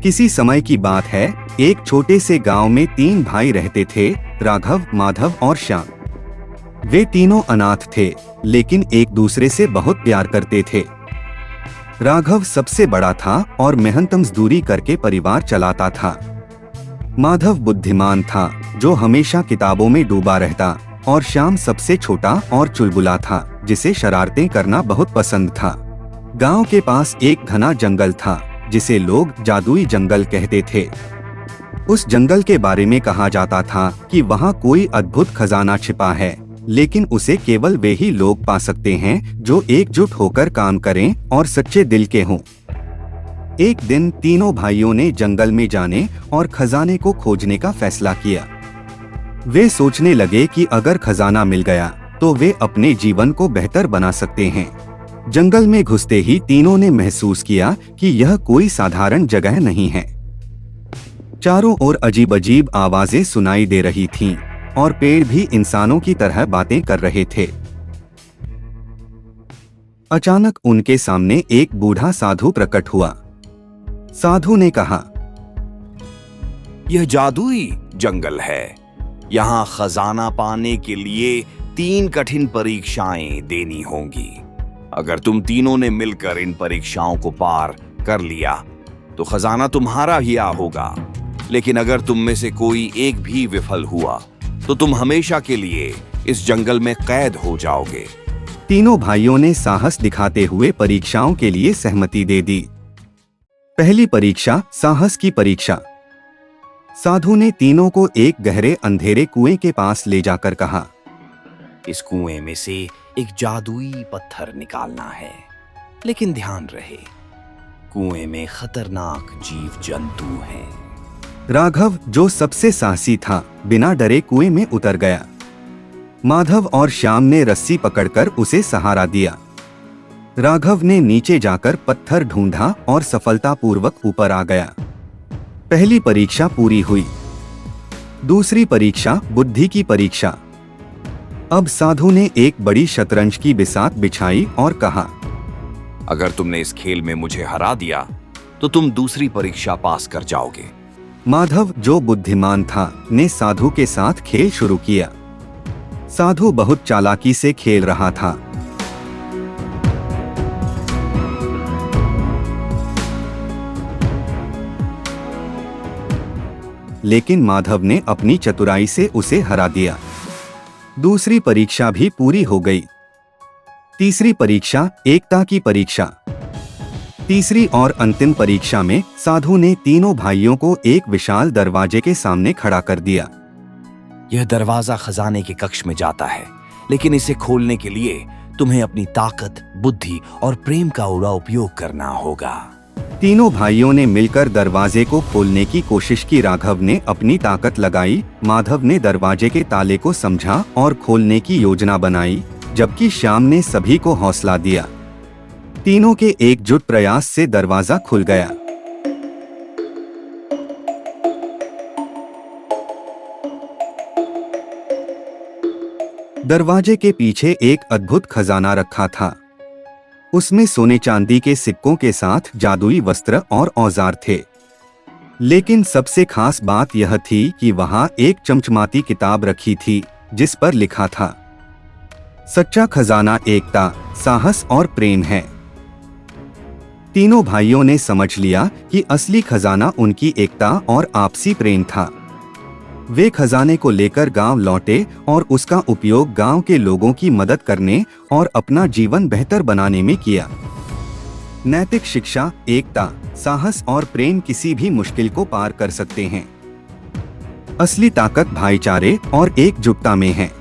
किसी समय की बात है, एक छोटे से गांव में 3 भाई रहते थे, राघव, माधव और श्याम। वे तीनों अनाथ थे, लेकिन एक दूसरे से बहुत प्यार करते थे। राघव सबसे बड़ा था और मेहनत मजदूरी करके परिवार चलाता था। माधव बुद्धिमान था, जो हमेशा किताबों में डूबा रहता, और श्याम सबसे छोटा और चुलबुला था, जिसे शरारतें करना बहुत पसंद था। गांव के पास एक घना जंगल था, जिसे लोग जादुई जंगल कहते थे। उस जंगल के बारे में कहा जाता था कि वहां कोई अद्भुत खजाना छिपा है, लेकिन उसे केवल वे ही लोग पा सकते हैं जो एकजुट होकर काम करें और सच्चे दिल के हों। एक दिन तीनों भाइयों ने जंगल में जाने और खजाने को खोजने का फैसला किया। वे सोचने लगे कि अगर खजाना मिल गया तो वे अपने जीवन को बेहतर बना सकते हैं। जंगल में घुसते ही तीनों ने महसूस किया कि यह कोई साधारण जगह नहीं है। चारों ओर अजीब अजीब आवाजें सुनाई दे रही थीं, और पेड़ भी इंसानों की तरह बातें कर रहे थे। अचानक उनके सामने एक बूढ़ा साधु प्रकट हुआ। साधु ने कहा, यह जादुई जंगल है। यहाँ खजाना पाने के लिए 3 कठिन परीक्षाएं देनी होंगी। अगर तुम तीनों ने मिलकर इन परीक्षाओं को पार कर लिया तो खजाना तुम्हारा ही होगा, लेकिन अगर तुम में से कोई एक भी विफल हुआ तो तुम हमेशा के लिए इस जंगल में कैद हो जाओगे। तीनों भाइयों ने साहस दिखाते हुए परीक्षाओं के लिए सहमति दे दी। पहली परीक्षा, साहस की परीक्षा। साधु ने तीनों को एक गहरे अंधेरे कुएं के पास ले जाकर कहा, इस कुएं में से एक जादुई पत्थर निकालना है, लेकिन ध्यान रहे कुएं में खतरनाक जीव जंतु हैं। राघव, जो सबसे साहसी था, बिना डरे कुएं में उतर गया। माधव और श्याम ने रस्सी पकड़कर उसे सहारा दिया। राघव ने नीचे जाकर पत्थर ढूंढा और सफलतापूर्वक ऊपर आ गया। पहली परीक्षा पूरी हुई। दूसरी परीक्षा, बुद्धि की परीक्षा। अब साधु ने एक बड़ी शतरंज की बिसात बिछाई और कहा, अगर तुमने इस खेल में मुझे हरा दिया तो तुम दूसरी परीक्षा पास कर जाओगे। माधव, जो बुद्धिमान था, ने साधु के साथ खेल शुरू किया। साधु बहुत चालाकी से खेल रहा था। लेकिन माधव ने अपनी चतुराई से उसे हरा दिया। दूसरी परीक्षा भी पूरी हो गई। तीसरी परीक्षा, एकता की परीक्षा। तीसरी और अंतिम परीक्षा में साधु ने तीनों भाइयों को एक विशाल दरवाजे के सामने खड़ा कर दिया। यह दरवाजा खजाने के कक्ष में जाता है, लेकिन इसे खोलने के लिए तुम्हें अपनी ताकत, बुद्धि और प्रेम का पूरा उपयोग करना होगा। तीनों भाइयों ने मिलकर दरवाजे को खोलने की कोशिश की। राघव ने अपनी ताकत लगाई, माधव ने दरवाजे के ताले को समझा और खोलने की योजना बनाई, जबकि श्याम ने सभी को हौसला दिया। तीनों के एकजुट प्रयास से दरवाजा खुल गया। दरवाजे के पीछे एक अद्भुत खजाना रखा था। उसमें सोने चांदी के सिक्कों के साथ जादुई वस्त्र और औजार थे। लेकिन सबसे खास बात यह थी कि वहां एक चमचमाती किताब रखी थी, जिस पर लिखा था, सच्चा खजाना एकता, साहस और प्रेम है। तीनों भाइयों ने समझ लिया कि असली खजाना उनकी एकता और आपसी प्रेम था। वे खजाने को लेकर गांव लौटे और उसका उपयोग गांव के लोगों की मदद करने और अपना जीवन बेहतर बनाने में किया। नैतिक शिक्षा, एकता, साहस और प्रेम किसी भी मुश्किल को पार कर सकते हैं। असली ताकत भाईचारे और एकजुटता में है।